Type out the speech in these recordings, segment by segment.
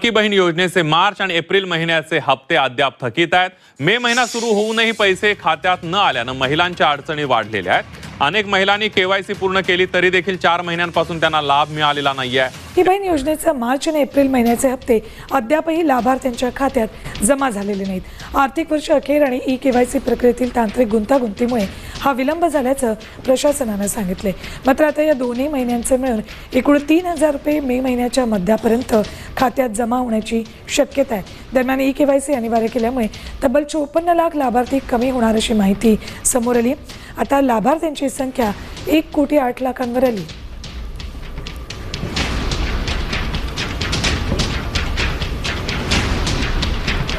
लाडकी बहीण योजनेचे मार्च आणि एप्रिल महिन्याचे हप्ते अद्याप थकीत आहेत। मे महिना सुरू होऊनही पैसे खात्यात न आल्यानं महिलांच्या अडचणी वाढलेल्या आहेत। अनेक महिलांनी केवायसी पूर्ण केली तरी देखील 4 महिन्यांपासून त्यांना लाभ मिळालेला नाहीये। लाडकी बहीण योजनेचे मार्च आणि एप्रिल महिन्याचे हप्ते अद्यापही लाभार्थ्यांच्या खात्यात जमा झालेले नाहीत। आर्थिक वर्ष अखेर आणि केवायसी प्रक्रियेतील तांत्रिक गुंतागुंतीमुळे हा विलंब झाल्याचं प्रशासनाने सांगितले। मात्र आता या दोन्ही महिन्यांचे मिळून एकूण 3000 रुपये मे महिन्याच्या मध्यापर्यंत खात्यात जमा होण्याची शक्यता आहे। दरम्यान केवायसी अनिवार्य केल्यामुळे तब्बल 54 लाख लाभार्थी कमी होणार अशी माहिती समोर आली। आता लाभार्थ्यांची संख्या 1,08,00,000 आली।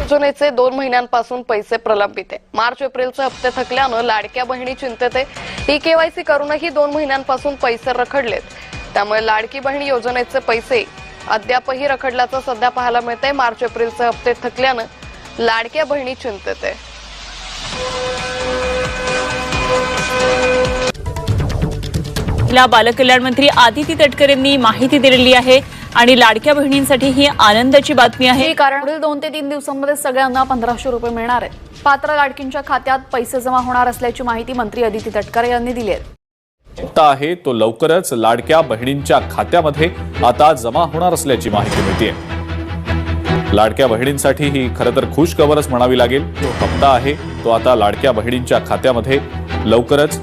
योजनेचे 2 महिन्यांपासून पैसे प्रलंबित आहे। मार्च एप्रिलचे हप्ते थकल्यानं लाडक्या बहिणी चिंतेत आहे। केवायसी करूनही 2 महिन्यांपासून पैसे रखडलेत, त्यामुळे लाडकी बहीण योजनेचे पैसे अद्यापही रखडल्याचं सध्या पाहायला मिळतंय। मार्च एप्रिलचे हप्ते थकल्यानं लाडक्या बहिणी चिंतेत आहे। बालकल्याण मंत्री आदिती तटकरे यांनी माहिती दिलेली आहे आणि लाडक्या बहिणींसाठी ही आनंदाची बातमी आहे, कारण पुढील 2 ते 3 दिवसांमध्ये सगळ्यांना 1500 रुपये मिळणार आहेत। पात्र लाडकींच्या खात्यात पैसे जमा होणार असल्याची माहिती मंत्री आदिती तटकरे यांनी दिली आहे। तो लवकरच लाडक्या बहिणींच्या खात्यामध्ये आता जमा होणार असल्याची माहिती मिळते। लाडक्या बहिणींसाठी ही खरं तर खुश खबरच म्हणावी लागेल। जो हप्ता आहे तो आता लाडक्या बहिणींच्या खात्यामध्ये लवकरच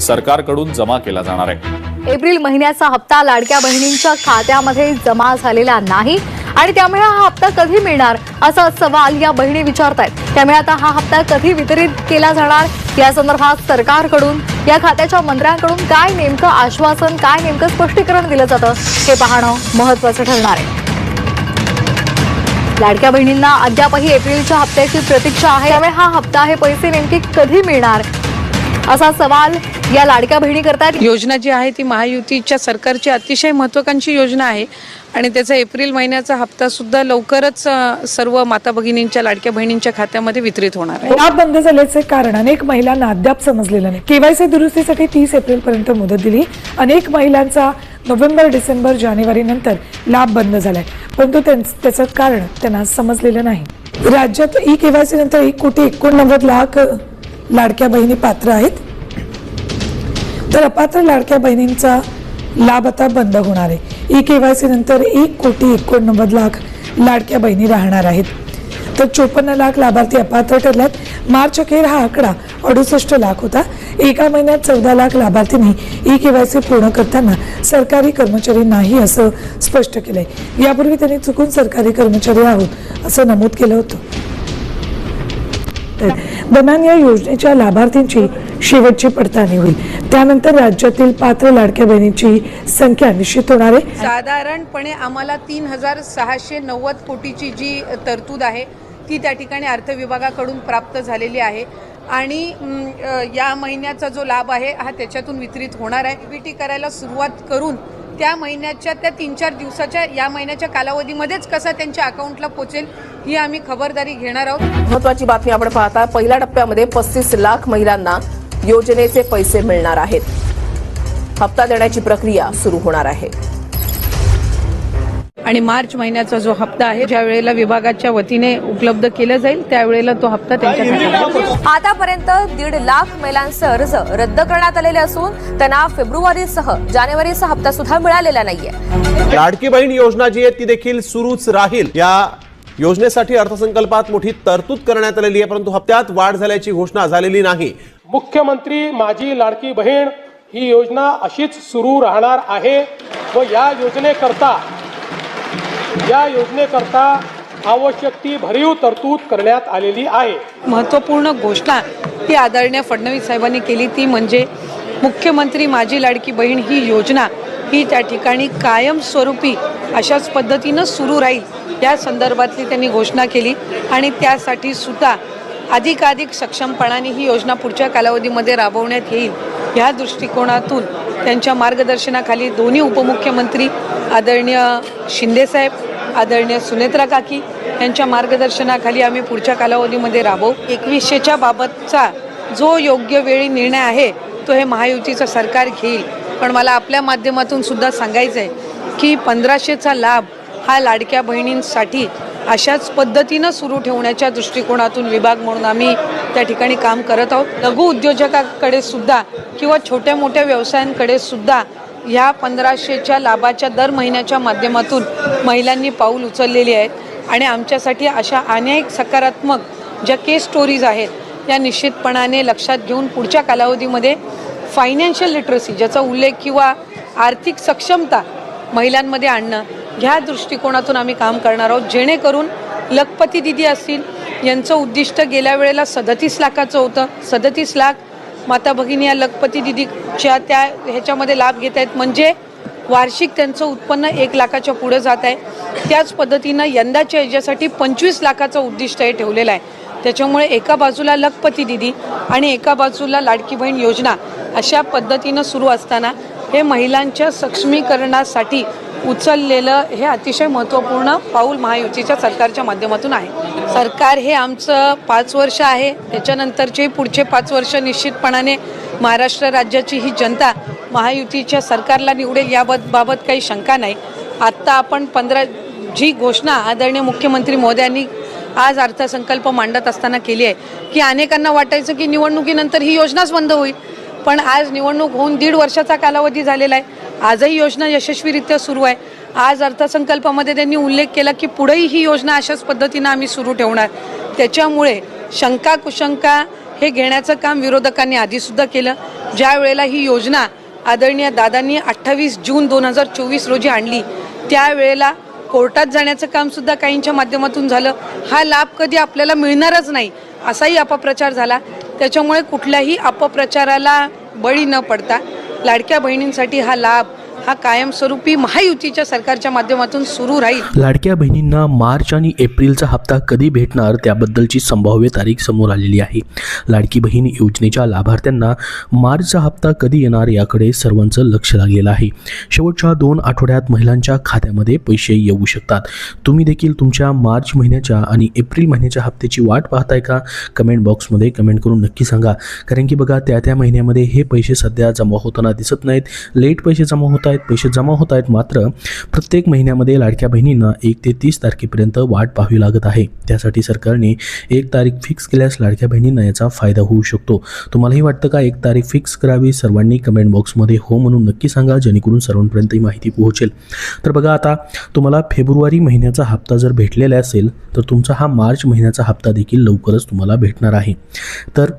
सरकारकडून जमा केला जाणार आहे। एप्रिल महिन्याचा हप्ता लाडक्या बहिणींच्या खात्यामध्ये जमा झालेला नाही आणि त्यामुळे हा हप्ता कधी मिळणार असा सवाल या बहिणी विचारतायत। त्यामुळे आता हा हप्ता कधी वितरित केला जाणार या संदर्भात सरकारकडून या खात्याच्या मंत्र्यांकडून काय नेमकं आश्वासन, काय नेमकं स्पष्टीकरण दिलं जातं हे पाहणं महत्त्वाचं ठरणार आहे। लाडक्या बहिणींना अद्यापही एप्रिलच्या हप्त्याची प्रतीक्षा आहे, त्यामुळे हा हप्ता हे पैसे नेमके कधी मिळणार असा सवाल या लाडक्या बहिणी करतात। योजना जी आहे ती महायुतीच्या सरकारची अतिशय महत्त्वाकांक्षी योजना आहे आणि त्याचा एप्रिल महिन्याचा हप्ता सुद्धा लवकरच सर्व माता भगिनींच्या लाडक्या बहिणींच्या खात्यामध्ये वितरित होणार आहे। लाभ बंद झाल्याचे कारण अनेक महिलांना अद्याप समजलेलं नाही। केवायसी दुरुस्तीसाठी 30 एप्रिल पर्यंत मुदत दिली। अनेक महिलांचा नोव्हेंबर, डिसेंबर, जानेवारी नंतर लाभ बंद झालाय, परंतु त्याचं कारण त्यांना समजलेलं नाही। राज्यात केवायसी नंतर 1,89,00,000 लाडक्या बहिणी पात्र आहेत, तर अपात्र लाडक्या बहिणींचा लाभ आता बंद होणार आहे। केवायसी नंतर 1,89,00,000 लाडक्या बहिणी राहणार आहेत, तर 54 लाख लाभार्थी अपात्र ठरल्यात। मार्च अखेर हा आकडा 68 लाख होता। एका महिन्यात 14 लाख लाभार्थींनी केवायसी पूर्ण करताना सरकारी कर्मचारी नाही असं स्पष्ट केलंय। यापूर्वी त्यांनी चुकून सरकारी कर्मचारी आहोत असं नमूद केलं होतं। दरम्यान या योजनेच्या लाभार्थींची शेवटची पडताळणी होईल, त्यानंतर राज्यातील पात्र लाडक्या बहिणींची संख्या निश्चित होणार आहे। साधारणपणे आम्हाला 3690 कोटीची जी तरतूद आहे ती त्या ठिकाणी अर्थ विभागाकडून प्राप्त झालेली आहे आणि या महिन्याचा जो लाभ आहे हा त्याच्यातून वितरित होणार आहे। डीबीटी करायला सुरुवात करून त्या महिन्याच्या त्या 3-4 दिवसाच्या या महिन्याच्या कालावधीमध्येच कसा त्यांच्या अकाउंटला पोहोचेल ही आम्ही खबरदारी घेणार आहोत। महत्त्वाची बातमी आपण पाहता, पहिल्या टप्प्यामध्ये 35 लाख महिलांना योजनेचे पैसे मिळणार आहेत। हप्ता देण्याची प्रक्रिया सुरू होणार आहे आणि मार्च महिन्याचा जो हप्ता आहे ज्या वेळेला विभागाच्या वतीने उपलब्ध केला जाईल त्यावेळेला तो हप्ता त्यांच्या खात्यामध्ये पोहोचेल। आतापर्यंत 1.5 लाख महिलांचे अर्ज रद्द करण्यात आलेले असून त्यांना फेब्रुवारीसह जानेवारीचा हप्ता सुद्धा मिळालेला नाहीये। लाडकी बहीण योजना जी आहे ती देखील सुरूच राहील। या योजनेसाठी अर्थसंकल्पात मोठी तरतूद करण्यात आलेली आहे, परंतु हप्त्यात वाढ झाल्याची घोषणा झालेली नाही। मुख्यमंत्री माझी लाडकी बहीण ही योजना अशीच सुरू राहणार आहे व या योजनेकरता आवश्यक ती भरीव तरतूद करण्यात आलेली आहे। महत्त्वपूर्ण घोषणा ही आदरणीय फडणवीस साहेबांनी केली ती म्हणजे मुख्यमंत्री माझी लाडकी बहीण ही योजना ही त्या ठिकाणी कायमस्वरूपी अशाच पद्धतीनं सुरू राहील या संदर्भातली त्यांनी घोषणा केली आणि त्यासाठी सुद्धा अधिकाधिक सक्षमपणाने ही योजना पुढच्या कालावधीमध्ये राबवण्यात येईल या दृष्टिकोनातून त्यांच्या मार्गदर्शनाखाली दोन्ही उपमुख्यमंत्री आदरणीय शिंदेसाहेब, आदरणीय सुनेत्रा काकी यांच्या मार्गदर्शनाखाली आम्ही पुढच्या कालावधीमध्ये राबवू। 2100च्या बाबतचा जो योग्य वेळी निर्णय आहे तो हे महायुतीचं सरकार घेईल, पण मला आपल्या माध्यमातून सुद्धा सांगायचं आहे की 1500चा लाभ हा लाडक्या बहिणींसाठी अशाच पद्धतीनं सुरू ठेवण्याच्या दृष्टिकोनातून विभाग म्हणून आम्ही त्या ठिकाणी काम करत आहोत. लघु उद्योजकाकडे सुद्धा किंवा छोट्या मोठ्या व्यवसायांकडे सुद्धा ह्या 1500च्या लाभाच्या दर महिन्याच्या माध्यमातून महिलांनी पाऊल उचललेली आहेत आणि आमच्यासाठी अशा अनेक सकारात्मक ज्या केस स्टोरीज आहेत या निश्चितपणाने लक्षात घेऊन पुढच्या कालावधीमध्ये फायनान्शियल लिटरसी ज्याचा उल्लेख किंवा आर्थिक सक्षमता महिलांमध्ये आणणं ह्या दृष्टिकोनातून आम्ही काम करणार आहोत, जेणेकरून लखपती दिदी असतील यांचं उद्दिष्ट गेल्या वेळेला 37 लाखाचं होतं. 37 लाख माता भगिनी या लखपती दिदीच्या त्या ह्याच्यामध्ये लाभ घेत आहेत, म्हणजे वार्षिक त्यांचं उत्पन्न 1 लाखाच्या पुढे जात आहे. त्याच पद्धतीनं यंदाच्या ह्याच्यासाठी 25 लाखाचं उद्दिष्ट हे ठेवलेलं आहे. त्याच्यामुळे एका बाजूला लखपती दिदी आणि एका बाजूला लाडकी बहीण योजना अशा पद्धतीनं सुरू असताना हे महिलांच्या सक्षमीकरणासाठी उचललेलं हे अतिशय महत्त्वपूर्ण पाऊल महायुतीच्या सरकारच्या माध्यमातून आहे. सरकार हे आमचं 5 वर्ष आहे, त्याच्यानंतरचे पुढचे 5 वर्ष निश्चितपणाने महाराष्ट्र राज्याची ही जनता महायुतीच्या सरकारला निवडेल याबाबत काही शंका नाही. आत्ता आपण जी घोषणा आदरणीय मुख्यमंत्री महोदयांनी आज अर्थसंकल्प मांडत असताना केली आहे की अनेकांना वाटायचं की निवडणुकीनंतर ही योजनाच बंद होईल, पण आज निवडणूक होऊन 1.5 वर्षाचा कालावधी झालेला आहे. आजही योजना यशस्वीरित्या सुरू आहे. आज अर्थसंकल्पामध्ये त्यांनी उल्लेख केला की पुढेही ही योजना अशाच पद्धतीनं आम्ही सुरू ठेवणार. त्याच्यामुळे शंका कुशंका हे घेण्याचं काम विरोधकांनी आधीसुद्धा केलं. ज्या वेळेला ही योजना आदरणीय दादांनी 28 जून 2024 रोजी आणली त्यावेळेला कोर्टात जाण्याचं कामसुद्धा काहींच्या माध्यमातून झालं. हा लाभ कधी आपल्याला मिळणारच नाही असाही अपप्रचार झाला. त्याच्यामुळे कुठल्याही अपप्रचाराला बळी न पडता लाडक्या बहिणींसाठी हा लाभ हा कायमस्वरूपी महायुतीच्या सरकारच्या माध्यमातून सुरू राहील. लाडक्या बहिणींना मार्च आणि एप्रिलचा हप्ता कधी भेटणार त्याबद्दलची संभाव्य तारीख समोर आलेली आहे. लाडकी बहीण योजनेच्या लाभार्थ्यांना मार्चचा हप्ता कधी येणार याकडे सर्वांचं लक्ष लागलेलं आहे. शेवटच्या 2 आठवड्यात महिलांच्या खात्यामध्ये पैसे येऊ शकतात. तुम्ही देखील तुमच्या मार्च महिन्याच्या आणि एप्रिल महिन्याच्या हप्त्याची वाट पाहताय का? कमेंट बॉक्समध्ये कमेंट करून नक्की सांगा. कारण की बघा त्या महिन्यामध्ये हे पैसे सध्या जमा होताना दिसत नाहीत. लेट पैसे जमा होत आहेत, पैसे जमा होत आहेत, मात्र प्रत्येक महिन्यामध्ये लाडक्या बहिणींना 1 ते 30 तारखेपर्यंत वाट पाहावी लागत आहे. त्यासाठी सरकारने 1 तारीख फिक्स केल्यास लाडक्या बहिणींना याचा फायदा होऊ शकतो. तुम्हालाही वाटतं का 1 तारीख फिक्स करावी? सर्वांनी कमेंट बॉक्समध्ये हो म्हणून नक्की सांगा, जेणेकरून सर्वांपर्यंत ही माहिती पोहोचेल. तर बघा, आता तुम्हाला फेब्रुवारी महिन्याचा हप्ता जर भेटलेला असेल तर तुमचा हा मार्च महिन्याचा हप्ता देखील लवकरच तुम्हाला भेटणार आहे. तर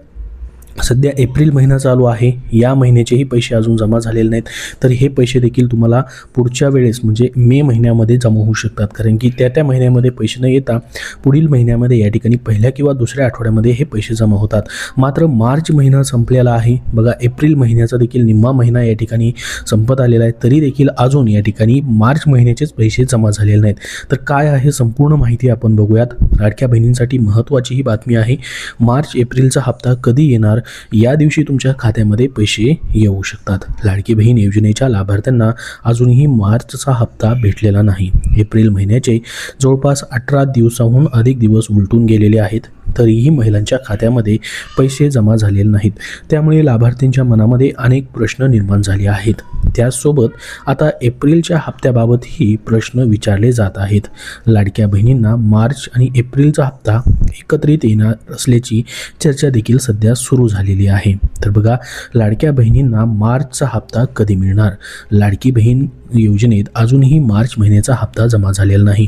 सध्या एप्रिल महिना चालू आहे, या महिन्याचेही पैसे अजून जमा झालेले नाहीत, तर हे पैसे देखील तुम्हाला पुढच्या वेळेस म्हणजे मे महिन्यामध्ये जमा होऊ शकतात. कारण की त्या महिन्यामध्ये पैसे न येता पुढील महिन्यामध्ये या ठिकाणी पहिल्या किंवा दुसऱ्या आठवड्यामध्ये हे पैसे जमा होतात. मात्र मार्च महिना संपलेला आहे. बघा, एप्रिल महिन्याचा देखील निम्मा महिना या ठिकाणी संपत आलेला आहे, तरी देखील अजून या ठिकाणी मार्च महिन्याचेच पैसे जमा झालेले नाहीत. तर काय आहे संपूर्ण माहिती आपण बघूयात. लाडक्या बहिणींसाठी महत्त्वाची ही बातमी आहे. मार्च एप्रिलचा हप्ता कधी येणार या दिवशी तुमच्या खात्यामध्ये पैसे येऊ शकतात. लाडकी बहीण योजनेच्या लाभार्थ्यांना अजूनही मार्चचा हप्ता भेटलेला नाही. एप्रिल महिन्याचे जवळपास 18 दिवसाहून अधिक दिवस उलटून गेलेले आहेत, तरीही महिलांच्या खात्यामध्ये पैसे जमा झालेले नाहीत. त्यामुळे लाभार्थींच्या मनामध्ये अनेक प्रश्न निर्माण झाले आहेत. त्याचसोबत आता एप्रिलच्या हप्त्याबाबतही प्रश्न विचारले जात आहेत. लाडक्या बहिणींना मार्च आणि एप्रिलचा हप्ता एकत्रित येणार असल्याची चर्चा देखील सध्या सुरू झालेली आहे. तर बघा, लाडक्या बहिणींना मार्चचा हप्ता कधी मिळणार? लाडकी बहीण योजनेत अजूनही मार्च महिन्याचा हप्ता जमा झालेला नाही.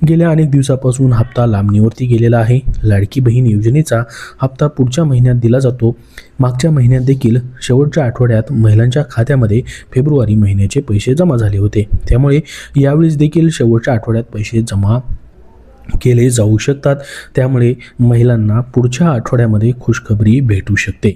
गेल्या अनेक दिवसापासून हप्ता लांबणीवरती गेलेला आहे. लाडकी बहीण योजनेचा हप्ता पुढच्या महिन्यात दिला जातो. मागच्या महिन्यात देखील शेवटच्या आठवड्यात महिलांच्या खात्यामध्ये फेब्रुवारी महिन्याचे पैसे जमा झाले होते. त्यामुळे यावेळेस देखील शेवटच्या आठवड्यात पैसे जमा केले जाऊ शकतात. त्यामुळे महिलांना पुढच्या आठवड्यामध्ये खुशखबरी भेटू शकते.